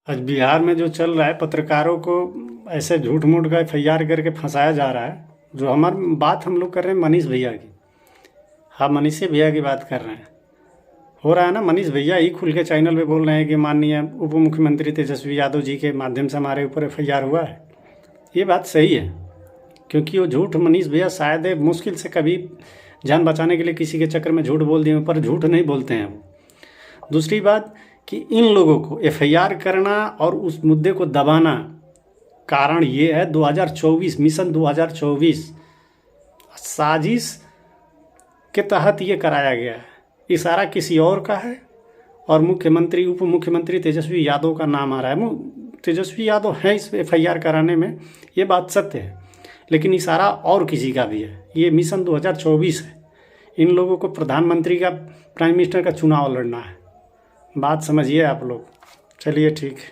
आज बिहार में जो चल रहा है, पत्रकारों को ऐसे झूठ मूठ का एफआईआर करके फंसाया जा रहा है। जो हमारी बात हम लोग कर रहे हैं मनीष भैया की। हाँ, मनीष भैया की बात कर रहे हैं। हो रहा है ना, मनीष भैया ही खुल के चैनल पे बोल रहे हैं कि माननीय उप मुख्यमंत्री तेजस्वी यादव जी के माध्यम से हमारे ऊपर एफआईआर हुआ है। ये बात सही है, क्योंकि वो झूठ मनीष भैया शायद मुश्किल से कभी जान बचाने के लिए किसी के चक्कर में झूठ बोल दिए, पर झूठ नहीं बोलते हैं वो। दूसरी बात कि इन लोगों को एफआईआर करना और उस मुद्दे को दबाना, कारण ये है 2024 मिशन 2024 साजिश के तहत ये कराया गया है। इशारा किसी और का है और मुख्यमंत्री उप मुख्यमंत्री तेजस्वी यादव का नाम आ रहा है। तेजस्वी यादव है इस एफआईआर कराने में, ये बात सत्य है, लेकिन इशारा और किसी का भी है। ये मिशन 2024 है। इन लोगों को प्रधानमंत्री का, प्राइम मिनिस्टर का चुनाव लड़ना है। बात समझिए आप लोग। चलिए ठीक है।